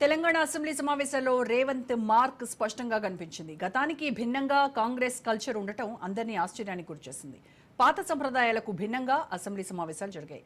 Telangana assembly సమావేశాల్లో Revanth mark స్పష్టంగా కనిపించింది. గతానికి భిన్నంగా కాంగ్రెస్ కల్చర్ ఉండటం అందరినీ ఆశ్చర్యానికి గురిచేసింది. పాత సంప్రదాయాలకు భిన్నంగా అసెంబ్లీ సమావేశాలు జరిగాయి.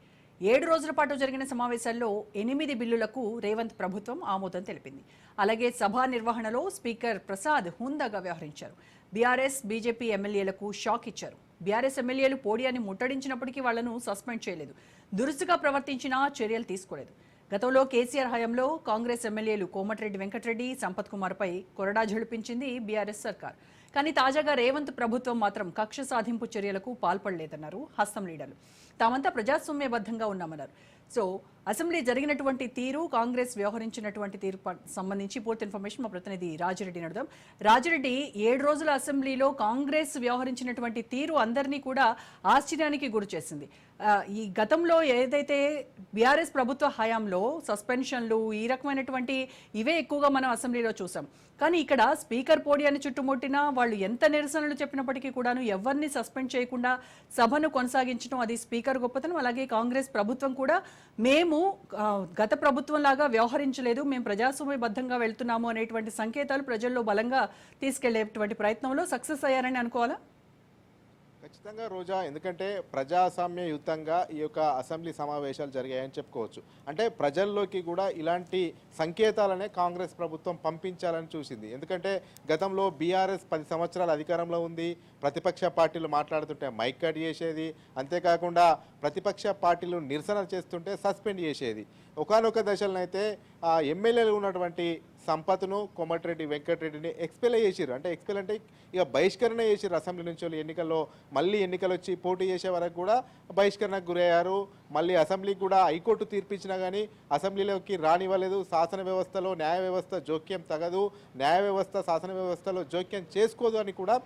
7 రోజుల పాటు జరిగిన సమావేశాల్లో 8 బిల్లులకు రేవంత్ ప్రభుత్వం ఆమోదం తెలిపింది. అలాగే సభా నిర్వహణలో స్పీకర్ ప్రసాద్ హుందాగా వ్యవహరించారు. బీఆర్ఎస్, బీజేపీ ఎమ్మెల్యేలకు షాక్ ఇచ్చారు. బీఆర్ఎస్ ఎమ్మెల్యేలు పోడియాన్ని ముట్టడించినప్పటికీ వాళ్లను సస్పెండ్ చేయలేదు. దురుసుగా ప్రవర్తించినా చర్యలు తీసుకోలేదు. గతంలో కేసీఆర్ హయాంలో కాంగ్రెస్ ఎమ్మెల్యేలు కోమటిరెడ్డి వెంకటరెడ్డి, సంపత్ కుమార్పై కొరడా ఝళిపించింది బీఆర్ఎస్ సర్కార్. కానీ తాజాగా రేవంత్ ప్రభుత్వం మాత్రం కక్ష సాధింపు చర్యలకు పాల్పడలేదన్నారు హస్తం లీడర్లు. తామంతా ప్రజాస్వామ్యబద్ధంగా ఉన్నామన్నారు. సో అసెంబ్లీ జరిగినటువంటి తీరు, కాంగ్రెస్ వ్యవహరించినటువంటి తీరు సంబంధించి పూర్తి ఇన్ఫర్మేషన్ మా ప్రతినిధి రాజిరెడ్డిని అడుగుదాం. రాజిరెడ్డి, 7 రోజుల అసెంబ్లీలో కాంగ్రెస్ వ్యవహరించినటువంటి తీరు అందరినీ కూడా ఆశ్చర్యానికి గురి చేసింది. ఈ గతంలో ఏదైతే బీఆర్ఎస్ ప్రభుత్వ హయాంలో సస్పెన్షన్లు, ఈ రకమైనటువంటి ఇవే ఎక్కువగా మనం అసెంబ్లీలో చూసాం. కానీ ఇక్కడ స్పీకర్ పోడియాన్ని చుట్టుముట్టినా, వాళ్ళు ఎంత నిరసనలు చెప్పినప్పటికీ కూడాను ఎవరిని సస్పెండ్ చేయకుండా సభను కొనసాగించడం అది స్పీకర్ గొప్పతనం. అలాగే కాంగ్రెస్ ప్రభుత్వం కూడా మేము గత ప్రభుత్వం లాగా వ్యవహరించలేదు, మేము ప్రజాస్వామ్యబద్ధంగా వెళ్తున్నాము అనేటువంటి సంకేతాలు ప్రజల్లో బలంగా తీసుకెళ్లేటువంటి ప్రయత్నంలో సక్సెస్ అయ్యారని అనుకోవాలా? ఖచ్చితంగా రోజా, ఎందుకంటే ప్రజాస్వామ్యయుతంగా ఈ యొక్క అసెంబ్లీ సమావేశాలు జరిగాయని చెప్పుకోవచ్చు. అంటే ప్రజల్లోకి కూడా ఇలాంటి సంకేతాలనే కాంగ్రెస్ ప్రభుత్వం పంపించాలని చూసింది. ఎందుకంటే గతంలో బీఆర్ఎస్ 10 సంవత్సరాల అధికారంలో ఉంది. ప్రతిపక్ష పార్టీలు మాట్లాడుతుంటే మైక్ కట్ చేసేది, అంతేకాకుండా ప్రతిపక్ష పార్టీలు నిరసన చేస్తుంటే సస్పెండ్ చేసేది. ఒకానొక దశలనైతే ఎమ్మెల్యేలు ఉన్నటువంటి సంపత్ను, కోమటిరెడ్డి వెంకటరెడ్డిని ఎక్స్పెల్ చేసిర్రు. అంటే ఎక్స్పెల్ అంటే ఇక బహిష్కరణ చేసిర్రు. అసెంబ్లీ నుంచి ఎన్నికల్లో మళ్ళీ ఎన్నికలు వచ్చి పోటీ చేసే వరకు కూడా బహిష్కరణకు గురయ్యారు. మళ్ళీ అసెంబ్లీకి కూడా హైకోర్టు తీర్పిచ్చినా కానీ అసెంబ్లీలోకి రానివ్వలేదు. శాసన వ్యవస్థలో న్యాయ వ్యవస్థ జోక్యం తగదు, న్యాయ వ్యవస్థ శాసన వ్యవస్థలో జోక్యం చేసుకోదు అని కూడా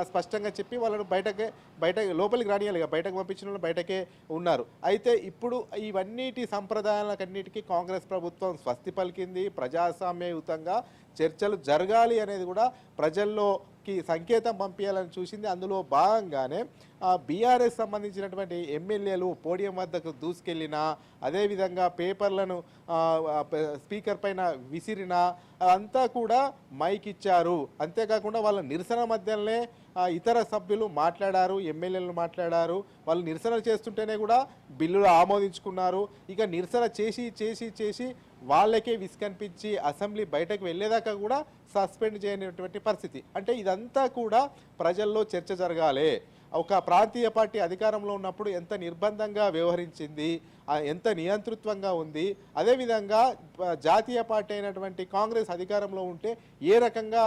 స్పష్టంగా చెప్పి వాళ్ళను బయట లోపలికి రానియాలి, బయటకు పంపించిన వాళ్ళు బయటకే ఉన్నారు. అయితే ఇప్పుడు ఇవన్నిటి సంప్రదాయాలకన్నిటికీ కాంగ్రెస్ ప్రభుత్వం స్వస్తి పలికింది. ప్రజాస్వామ్యయుతంగా చర్చలు జరగాలి అనేది కూడా ప్రజల్లోకి సంకేతం పంపించాలని చూసింది. అందులో భాగంగానే బీఆర్ఎస్ సంబంధించినటువంటి ఎమ్మెల్యేలు పోడియం వద్దకు దూసుకెళ్ళినా, అదేవిధంగా పేపర్లను స్పీకర్ పైన విసిరినా అంతా కూడా మైక్ ఇచ్చారు. అంతేకాకుండా వాళ్ళ నిరసన మధ్యలోనే ఇతర సభ్యులు మాట్లాడారు, ఎమ్మెల్యేలు మాట్లాడారు. వాళ్ళు నిరసన చేస్తుంటేనే కూడా బిల్లులు ఆమోదించుకున్నారు. ఇక నిరసన చేసి చేసి చేసి వాళ్ళకే విసుకనిపించి అసెంబ్లీ బయటకు వెళ్ళేదాకా కూడా సస్పెండ్ చేయనటువంటి పరిస్థితి. అంటే ఇదంతా కూడా ప్రజల్లో చర్చ జరగాలి. ఒక ప్రాంతీయ పార్టీ అధికారంలో ఉన్నప్పుడు ఎంత నిర్బంధంగా వ్యవహరించింది, ఎంత నియంతృత్వంగా ఉంది, అదేవిధంగా జాతీయ పార్టీ అయినటువంటి కాంగ్రెస్ అధికారంలో ఉంటే ఏ రకంగా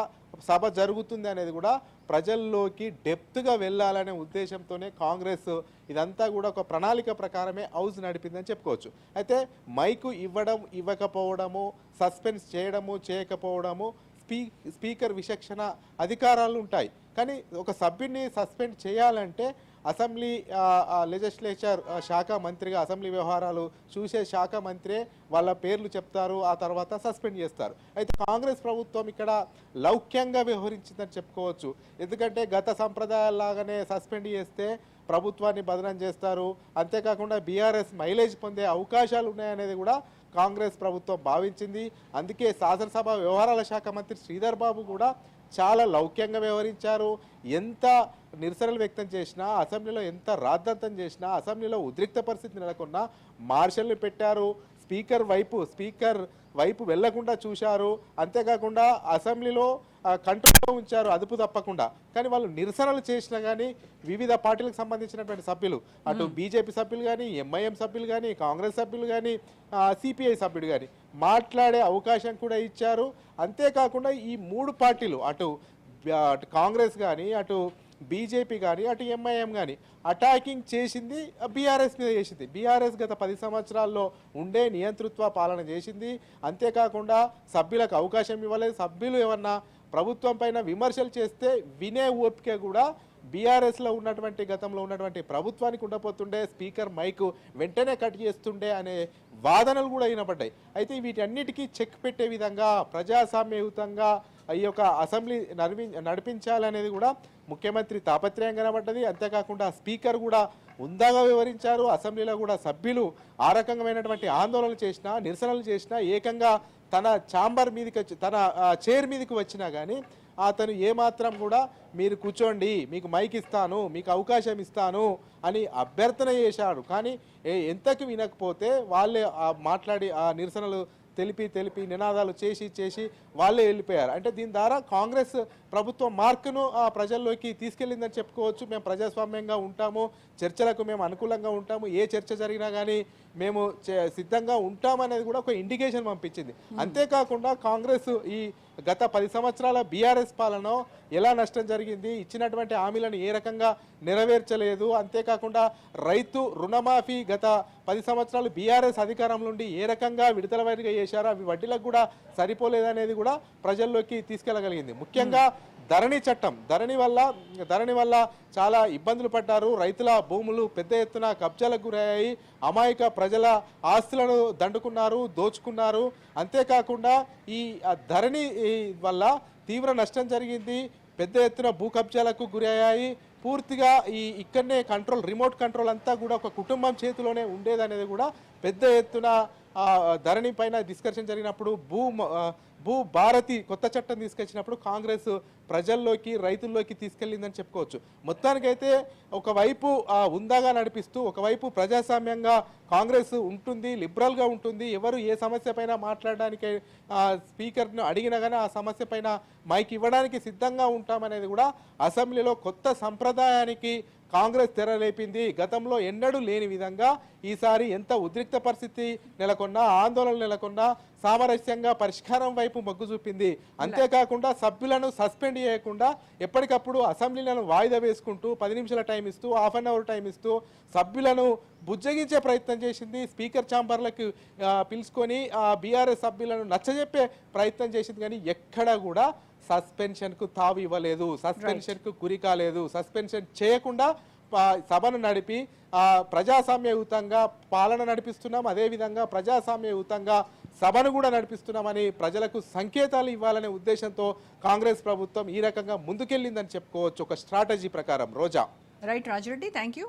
సభ జరుగుతుంది అనేది కూడా ప్రజల్లోకి డెప్త్గా వెళ్ళాలనే ఉద్దేశంతోనే కాంగ్రెస్ ఇదంతా కూడా ఒక ప్రణాళిక ప్రకారమే హౌస్ నడిపిందని చెప్పుకోవచ్చు. అయితే మైకు ఇవ్వడం, ఇవ్వకపోవడము, సస్పెన్స్ చేయడము, చేయకపోవడము స్పీకర్ విచక్షణ అధికారాలు ఉంటాయి. కానీ ఒక సభ్యుడిని సస్పెండ్ చేయాలంటే అసెంబ్లీ లెజిస్లేచర్ శాఖ మంత్రిగా, అసెంబ్లీ వ్యవహారాలు చూసే శాఖ మంత్రే వాళ్ళ పేర్లు చెప్తారు, ఆ తర్వాత సస్పెండ్ చేస్తారు. అయితే కాంగ్రెస్ ప్రభుత్వం ఇక్కడ లౌక్యంగా వ్యవహరించిందని చెప్పుకోవచ్చు. ఎందుకంటే గత సంప్రదాయాల్లాగానే సస్పెండ్ చేస్తే ప్రభుత్వాన్ని బదనం చేస్తారు, అంతేకాకుండా బీఆర్ఎస్ మైలేజ్ పొందే అవకాశాలు ఉన్నాయనేది కూడా కాంగ్రెస్ ప్రభుత్వం భావించింది. అందుకే శాసనసభ వ్యవహారాల శాఖ మంత్రి శ్రీధర్ బాబు కూడా చాలా లౌక్యంగా వ్యవహరించారు. ఎంత నిరసనలు వ్యక్తం చేసినా, అసెంబ్లీలో ఎంత రాద్ధాంతం చేసినా, అసెంబ్లీలో ఉద్రిక్త పరిస్థితి నెలకొన్నా మార్షల్ని పెట్టారు, స్పీకర్ వైపు వెళ్లకుండా చూశారు. అంతేకాకుండా అసెంబ్లీలో కంట్రోల్లో ఉంచారు, అదుపు తప్పకుండా. కానీ వాళ్ళు నిరసనలు చేసినా కానీ వివిధ పార్టీలకు సంబంధించినటువంటి సభ్యులు, అటు బీజేపీ సభ్యులు కానీ, ఎంఐఎం సభ్యులు కానీ, కాంగ్రెస్ సభ్యులు కానీ, సిపిఐ సభ్యుడు కానీ మాట్లాడే అవకాశం కూడా ఇచ్చారు. అంతేకాకుండా ఈ 3 పార్టీలు, అటు కాంగ్రెస్ కానీ, అటు బీజేపీ కానీ, అటు ఎంఐఎం కానీ అటాకింగ్ చేసింది బీఆర్ఎస్ మీద చేసింది. బీఆర్ఎస్ గత 10 సంవత్సరాల్లో ఉండే నియంతృత్వ పాలన చేసింది. అంతేకాకుండా సభ్యులకు అవకాశం ఇవ్వలేదు. సభ్యులు ఏమన్నా ప్రభుత్వం పైన విమర్శలు చేస్తే వినే ఓపిక కూడా బీఆర్ఎస్లో ఉన్నటువంటి, గతంలో ఉన్నటువంటి ప్రభుత్వానికి ఉండబోతుండే. స్పీకర్ మైక్ వెంటనే కట్ చేస్తుండే అనే వాదనలు కూడా వినపడ్డాయి. అయితే వీటన్నిటికీ చెక్ పెట్టే విధంగా ప్రజాస్వామ్యయుతంగా ఈ యొక్క అసెంబ్లీ నడిపించాలనేది కూడా ముఖ్యమంత్రి తాపత్రయం కనబడ్డది. అంతేకాకుండా స్పీకర్ కూడా ఉందాగా వివరించారు. అసెంబ్లీలో కూడా సభ్యులు ఆ రకమైనటువంటి ఆందోళనలు చేసినా, నిరసనలు చేసినా, ఏకంగా తన ఛాంబర్ మీదకి వచ్చి తన చైర్ మీదకి వచ్చినా కానీ అతను ఏమాత్రం కూడా మీరు కూర్చోండి, మీకు మైక్ ఇస్తాను, మీకు అవకాశం ఇస్తాను అని అభ్యర్థన చేశాడు. కానీ ఎంతకు వినకపోతే వాళ్ళే మాట్లాడి ఆ నిరసనలు తెలిపి నినాదాలు చేసి వాళ్ళే వెళ్ళిపోయారు. అంటే దీని ద్వారా కాంగ్రెస్ ప్రభుత్వం మార్కును ప్రజల్లోకి తీసుకెళ్ళిందని చెప్పుకోవచ్చు. మేము ప్రజాస్వామ్యంగా ఉంటాము, చర్చలకు మేము అనుకూలంగా ఉంటాము, ఏ చర్చ జరిగినా కానీ మేము సిద్ధంగా ఉంటామనేది కూడా ఒక ఇండికేషన్ పంపించింది. అంతేకాకుండా కాంగ్రెస్ ఈ గత 10 సంవత్సరాల బీఆర్ఎస్ పాలన ఎలా నష్టం జరిగింది, ఇచ్చినటువంటి హామీలను ఏ రకంగా నెరవేర్చలేదు, అంతేకాకుండా రైతు రుణమాఫీ గత 10 సంవత్సరాలు బీఆర్ఎస్ అధికారంలో ఉండి ఏ రకంగా విడుదల వారీగా చేశారో అవి వడ్డీలకు కూడా సరిపోలేదనేది కూడా ప్రజల్లోకి తీసుకెళ్లగలిగింది. ముఖ్యంగా ధరణి చట్టం, ధరణి వల్ల చాలా ఇబ్బందులు పడ్డారు. రైతుల భూములు పెద్ద ఎత్తున కబ్జాలకు గురయ్యాయి, అమాయక ప్రజల ఆస్తులను దండుకున్నారు, దోచుకున్నారు. అంతేకాకుండా ఈ ధరణి వల్ల తీవ్ర నష్టం జరిగింది, పెద్ద ఎత్తున భూ కబ్జాలకు గురయ్యాయి. పూర్తిగా ఇక్కడనే రిమోట్ కంట్రోల్ అంతా కూడా ఒక కుటుంబం చేతిలోనే ఉండేదనేది కూడా పెద్ద ఎత్తున ధరణి పైన డిస్కషన్ జరిగినప్పుడు భూ భారతి కొత్త చట్టం తీసుకొచ్చినప్పుడు కాంగ్రెస్ ప్రజల్లోకి రైతుల్లోకి తీసుకెళ్లిందని చెప్పుకోవచ్చు. మొత్తానికైతే ఒకవైపు ఉందాగా నడిపిస్తూ, ఒకవైపు ప్రజాస్వామ్యంగా కాంగ్రెస్ ఉంటుంది, లిబరల్గా ఉంటుంది, ఎవరు ఏ సమస్య పైన మాట్లాడడానికి స్పీకర్ను అడిగినా కానీ ఆ సమస్య పైన మైక్ ఇవ్వడానికి సిద్ధంగా ఉంటామనేది కూడా అసెంబ్లీలో కొత్త సంప్రదాయానికి కాంగ్రెస్ తెరలేపింది. గతంలో ఎన్నడూ లేని విధంగా ఈసారి ఎంత ఉద్రిక్త పరిస్థితి నెలకొన్నా, ఆందోళన నెలకొన్నా సామరస్యంగా పరిష్కారం వైపు మొగ్గు చూపింది. అంతేకాకుండా సభ్యులను సస్పెండ్ చేయకుండా ఎప్పటికప్పుడు అసెంబ్లీలను వాయిదా వేసుకుంటూ 10 నిమిషాల టైం ఇస్తూ, హాఫ్ అన్ అవర్ టైం ఇస్తూ సభ్యులను బుజ్జగించే ప్రయత్నం చేసింది. స్పీకర్ ఛాంబర్లకు పిలుచుకొని బీఆర్ఎస్ సభ్యులను నచ్చజెప్పే ప్రయత్నం చేసింది. కానీ ఎక్కడా కూడా సస్పెన్షన్కు తావు ఇవ్వలేదు, సస్పెన్షన్కు గురి కాలేదు. సస్పెన్షన్ చేయకుండా సభను నడిపి ప్రజాస్వామ్యయుతంగా పాలన నడిపిస్తున్నాం, అదేవిధంగా ప్రజాస్వామ్యయుతంగా సభను కూడా నడిపిస్తున్నామని ప్రజలకు సంకేతాలు ఇవ్వాలనే ఉద్దేశంతో కాంగ్రెస్ ప్రభుత్వం ఈ రకంగా ముందుకెళ్ళిందని చెప్పుకోవచ్చు, ఒక స్ట్రాటజీ ప్రకారం. Roja. Right Rajireddy, thank you.